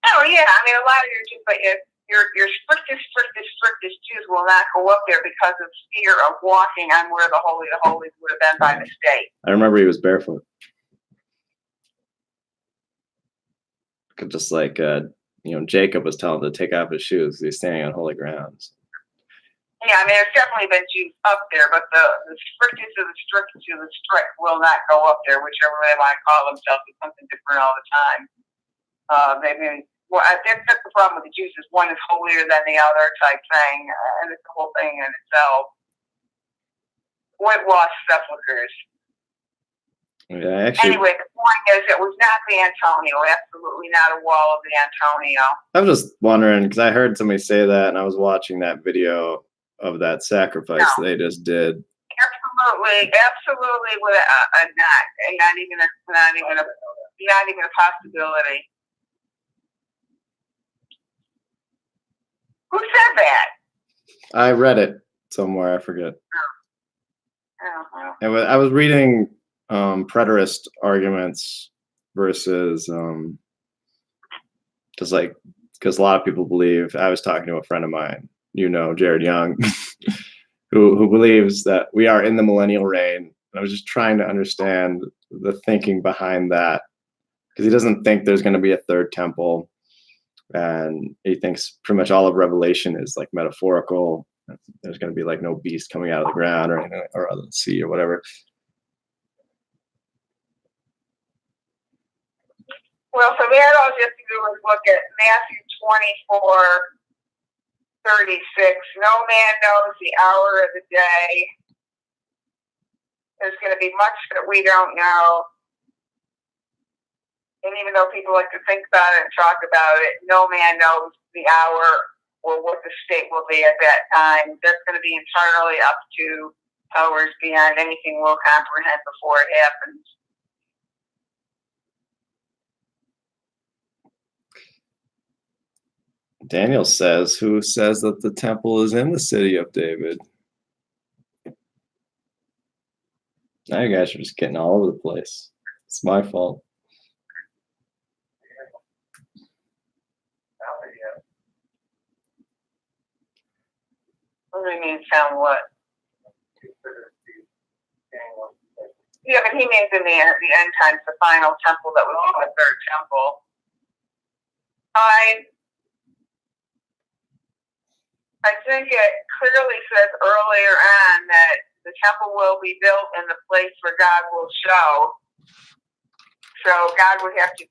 Oh, yeah. I mean, a lot of your Jews, but your strictest Jews will not go up there because of fear of walking on where the Holy of Holies would have been by mistake. I remember he was barefoot. Just like, Jacob was told to take off his shoes. He's standing on holy ground. Yeah, I mean, there's definitely been Jews up there, but the strictest of the strict will not go up there, whichever they want to call themselves. It's something different all the time. That's the problem with the Jews is one is holier than the other type thing, and it's the whole thing in itself. Whitewashed sepulchres. Yeah, actually. Anyway, the point is it was not the Antonio, absolutely not a wall of the Antonio. I was just wondering, because I heard somebody say that, and I was watching that video of that sacrifice they just did. absolutely, with a not even a possibility. Who said that? I read it somewhere. I forget. Oh. I was reading preterist arguments versus just like, because a lot of people believe. I was talking to a friend of mine, Jared Young, who believes that we are in the millennial reign. And I was just trying to understand the thinking behind that, because he doesn't think there's going to be a third temple, and he thinks pretty much all of Revelation is like metaphorical. There's going to be like no beast coming out of the ground or anything, or out of the sea or whatever. Well, for that, all you have to do is look at Matthew 24:36. No man knows the hour of the day. There's going to be much that we don't know. And even though people like to think about it and talk about it, no man knows the hour or what the state will be at that time. That's going to be entirely up to powers beyond anything we'll comprehend before it happens. Daniel says, who says that the temple is in the city of David? Now you guys are just getting all over the place. It's my fault. What do you mean, found what? Yeah, but he means in the end times, the final temple that would be the third temple. I think it clearly says earlier on that the temple will be built in the place where God will show. So God would have to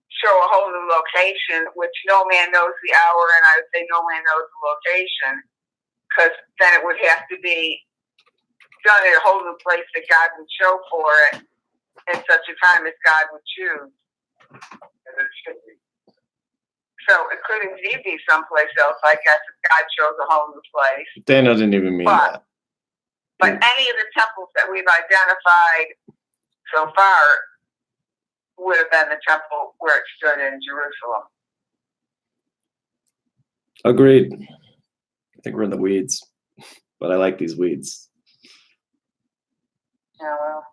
show a whole new location, which no man knows the hour, and I would say no man knows the location, because then it would have to be done at a whole new place that God would show for it in such a time as God would choose. So it could indeed be someplace else, I guess, if God shows a whole new place. Daniel didn't even mean that. But any of the temples that we've identified so far would have been the temple where it stood in Jerusalem. Agreed. I think we're in the weeds, but I like these weeds. Yeah, well.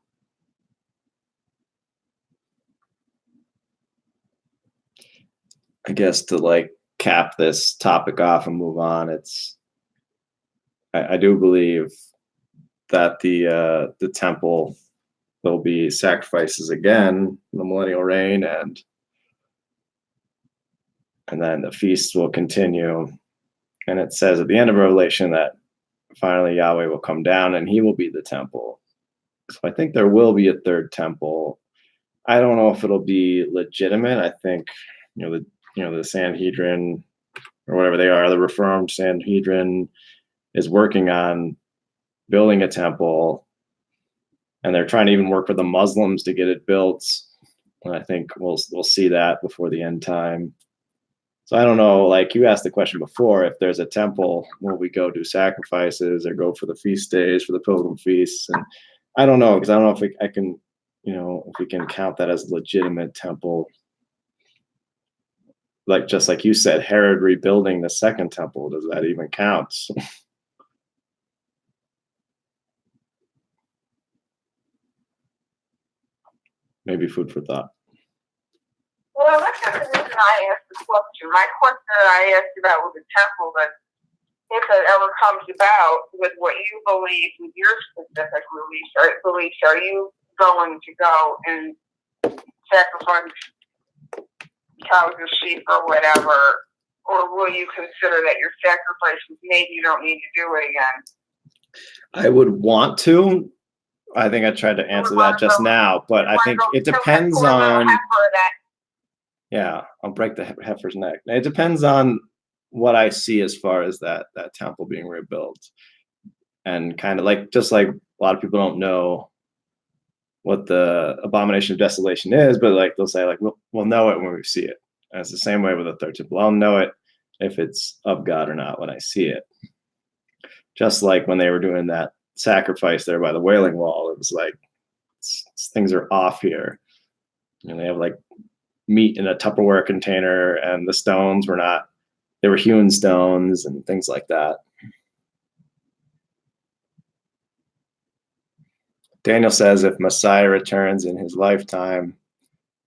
I guess to like cap this topic off and move on, I do believe that the temple, there'll be sacrifices again in the millennial reign, and then the feasts will continue. And it says at the end of Revelation that finally Yahweh will come down and he will be the temple. So I think there will be a third temple. I don't know if it'll be legitimate. I think the Sanhedrin, or whatever they are, the Reformed Sanhedrin, is working on building a temple, and they're trying to even work with the Muslims to get it built. And I think we'll see that before the end time. So I don't know, like you asked the question before, if there's a temple, will we go do sacrifices or go for the feast days, for the pilgrim feasts? And I don't know, because I don't know if I can, if we can count that as a legitimate temple. Like, just like you said, Herod rebuilding the second temple, does that even count? Maybe food for thought. Well, that's not the reason I asked the question. My question that I asked about was the temple, but if it ever comes about with what you believe, with your specific beliefs, are you going to go and sacrifice cows or sheep or whatever, or will you consider that your sacrifice was made, you don't need to do it again? I would want to. I think I tried to answer that just now, but I think it depends on. Yeah, I'll break the heifer's neck. It depends on what I see as far as that temple being rebuilt, and kind of like, just like a lot of people don't know what the abomination of desolation is, but like they'll say like we'll know it when we see it. And it's the same way with the third temple. I'll know it if it's of God or not when I see it. Just like when they were doing that sacrifice there by the Wailing Wall. It was like things are off here, and they have like meat in a Tupperware container, and the stones were not. They were hewn stones and things like that. Daniel says if Messiah returns in his lifetime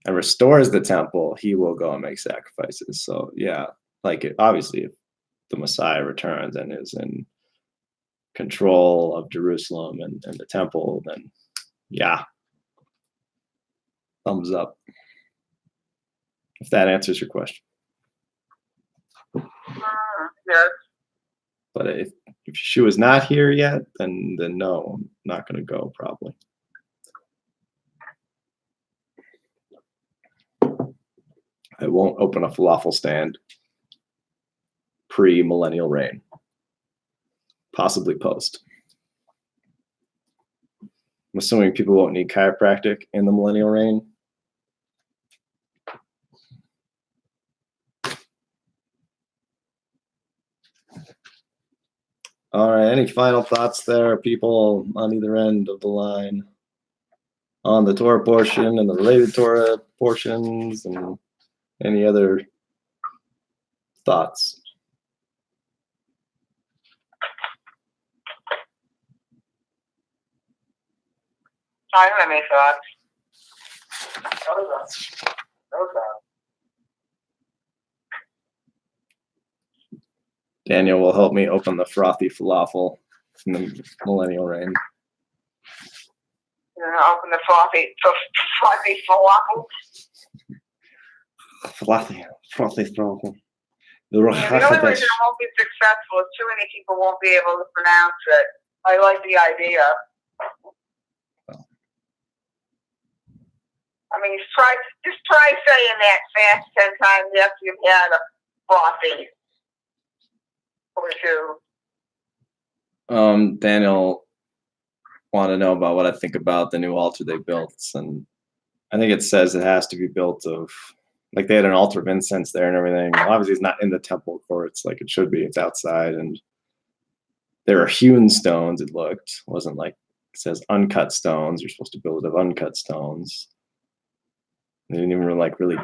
and restores the temple, he will go and make sacrifices. So yeah, like obviously if the Messiah returns and is in control of Jerusalem and the temple, then yeah, thumbs up. If that answers your question. Yes. But if Yeshua is not here yet, then no, I'm not going to go probably. I won't open a falafel stand pre-millennial reign. Possibly post. I'm assuming people won't need chiropractic in the millennial reign. All right, any final thoughts there, people on either end of the line on the Torah portion and the related Torah portions, and any other thoughts? I don't have any thoughts. Okay. Daniel will help me open the frothy falafel in the millennial reign. You're gonna open the frothy falafel. Frothy falafel. The only reason it won't be successful is too many people won't be able to pronounce it. I like the idea. I mean, just try saying that fast 10 times after you've had a frothy or two. Daniel wanted to know about what I think about the new altar they built, and I think it says it has to be built of, like they had an altar of incense there and everything. Well, obviously, it's not in the temple courts like it should be. It's outside, and there are hewn stones. It wasn't like it says uncut stones. You're supposed to build it of uncut stones. They didn't even really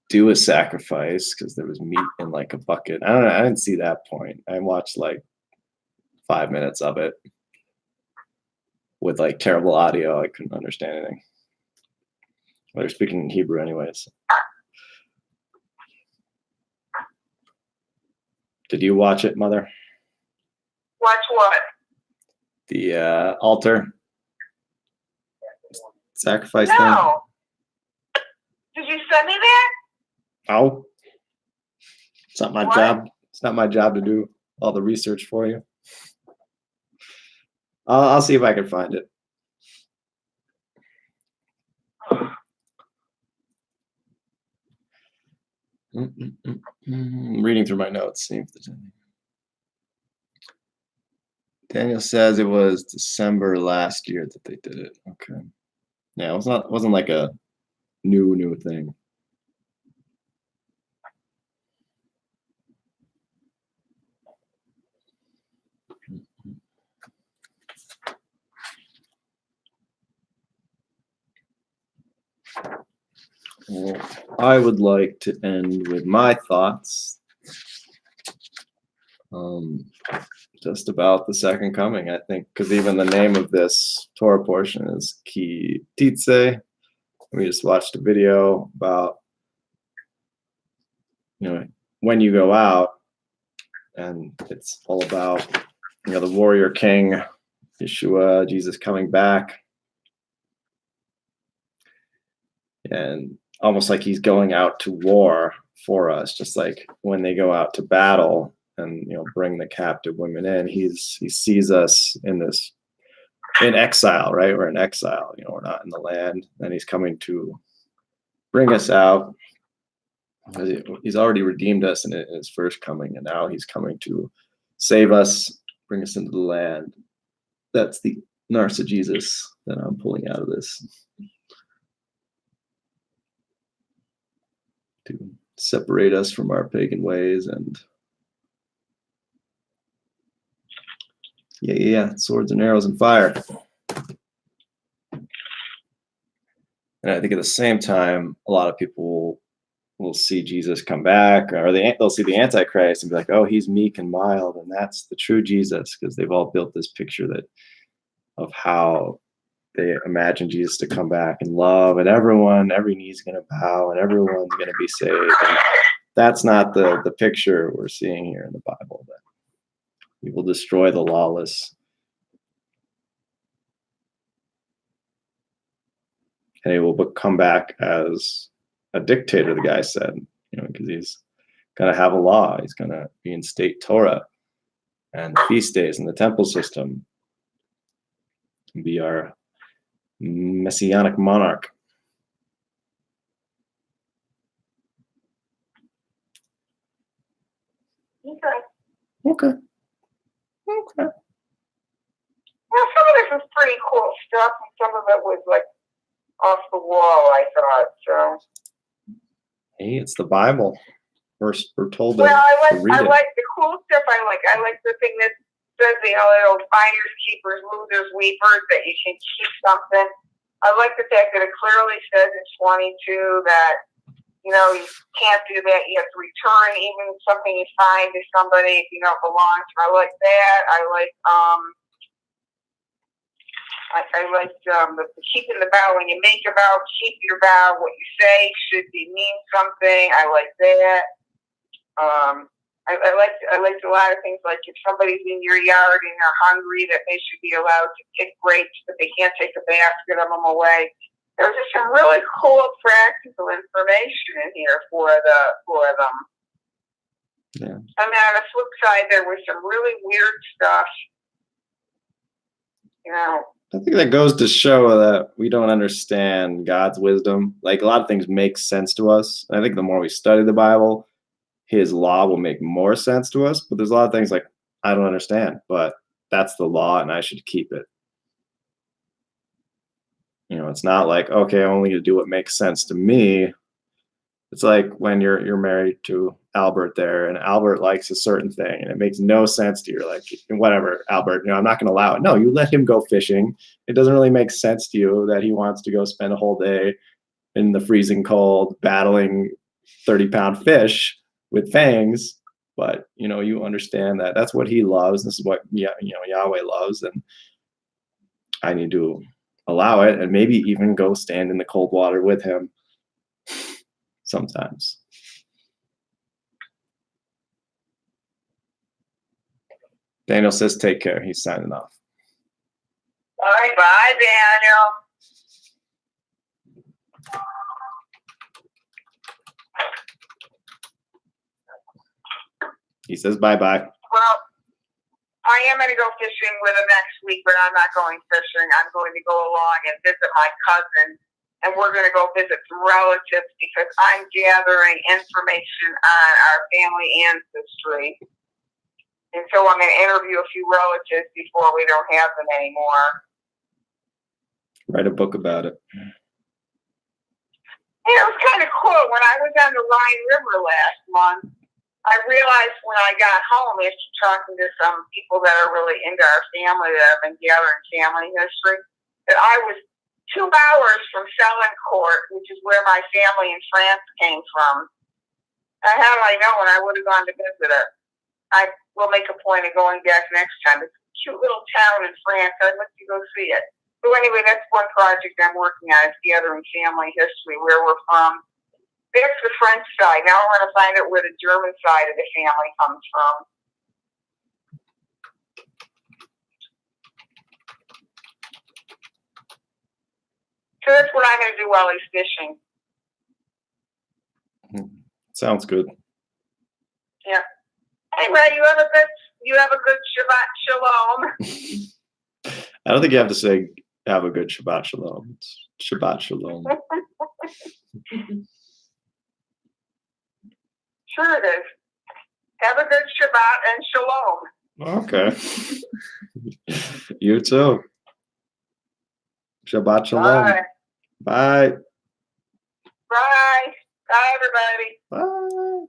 do a sacrifice because there was meat in like a bucket. I don't know. I didn't see that point. I watched like 5 minutes of it with like terrible audio. I couldn't understand anything. Well, they're speaking in Hebrew anyways. Did you watch it, Mother? Watch what? The altar sacrifice thing? No. Did you send me that? Oh, it's not my What? job. It's not my job to do all the research for you. I'll see if I can find it. I'm reading through my notes, see if there's anything. Daniel says it was December last year that they did it. Okay. Yeah, it wasn't like a new thing. Well, I would like to end with my thoughts just about the second coming, I think, because even the name of this Torah portion is Ki Tetze. We just watched a video about, when you go out, and it's all about, the warrior king, Yeshua, Jesus coming back. And almost like he's going out to war for us, just like when they go out to battle and bring the captive women in, he sees us in exile, right? We're in exile, we're not in the land, and he's coming to bring us out. He's already redeemed us in his first coming, and now he's coming to save us, bring us into the land. That's the Narsa Jesus that I'm pulling out of this. To separate us from our pagan ways and Yeah. Swords and arrows and fire. And I think at the same time, a lot of people will see Jesus come back, or they'll see the Antichrist and be like, "Oh, he's meek and mild, and that's the true Jesus," because they've all built this picture of how they imagine Jesus to come back and love, and every knee's going to bow, and everyone's going to be saved. And that's not the picture we're seeing here in the Bible. That he will destroy the lawless, and he will come back as a dictator. The guy said, because he's going to have a law. He's going to reinstate Torah and the feast days and the temple system, and be our messianic monarch. Okay. Well, some of this was pretty cool stuff, and some of it was like off the wall, I thought. So. Hey, it's the Bible. We're told to Well, I read it. like the cool stuff. I like the thing that says the little finders, keepers, losers, weepers, that you can keep something. I like the fact that it clearly says in 22 that, you can't do that. You have to return even something you find to somebody if you know it belongs. I like that. I like the keeping the vow. When you make a vow, keep your vow. What you say should mean something. I like that. I like a lot of things, like if somebody's in your yard and they're hungry, that they should be allowed to pick grapes, but they can't take a basket of them away. There's just some really cool practical information in here for them. Yeah. I mean, on the flip side, there was some really weird stuff. I think that goes to show that we don't understand God's wisdom. Like, a lot of things make sense to us. And I think the more we study the Bible, his law will make more sense to us. But there's a lot of things like, I don't understand, but that's the law and I should keep it. It's not like, okay, I'm only going to do what makes sense to me. It's like when you're married to Albert there, and Albert likes a certain thing, and it makes no sense to you. You're like, whatever, Albert, I'm not going to allow it. No, you let him go fishing. It doesn't really make sense to you that he wants to go spend a whole day in the freezing cold battling 30-pound fish with fangs. But, you understand that that's what he loves. This is what, Yahweh loves. And I need to allow it, and maybe even go stand in the cold water with him sometimes. Daniel says, take care. He's signing off. All right, bye, Daniel. He says bye-bye. Well, I am going to go fishing with him next week, but I'm not going fishing. I'm going to go along and visit my cousin, and we're going to go visit some relatives because I'm gathering information on our family ancestry. And so I'm going to interview a few relatives before we don't have them anymore. Write a book about it. It was kind of cool. When I was on the Rhine River last month, I realized when I got home, after talking to some people that are really into our family, that have been gathering family history, that I was 2 hours from Selincourt, which is where my family in France came from. And how do I know when I would have gone to visit it? I will make a point of going back next time. It's a cute little town in France. I'd like to go see it. So anyway, that's one project I'm working on, is gathering family history, where we're from. That's the French side. Now we're going to find out where the German side of the family comes from. So that's what I'm going to do while he's fishing. Sounds good. Yeah. Anyway, you have a good Shabbat Shalom. I don't think you have to say have a good Shabbat Shalom. It's Shabbat Shalom. Sure it is. Have a good Shabbat and Shalom. Okay. You too. Shabbat Shalom. Bye. Bye. Bye. Bye, everybody. Bye.